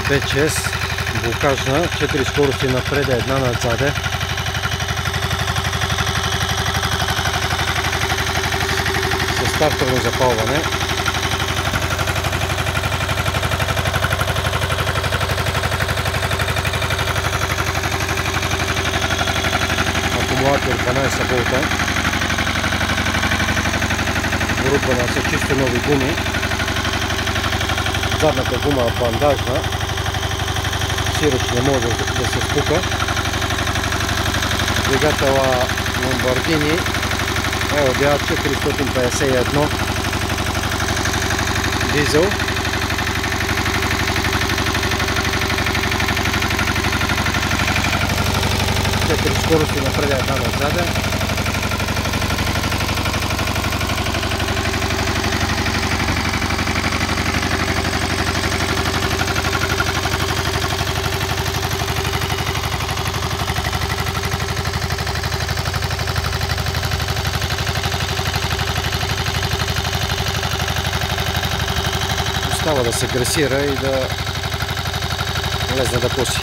B6 блокажна, 4 скорости напред, една назаде. С стартерно запалване. Акумулатор 12 волта. Оборудвана с чисто нови гуми. Задната гума е бандажна. Сиреч не може да се спука. Двигателя Lamborghini LDA 451 дизел. Четири скорости напред, една назаде. Остава да се гресира и да влезне да коси.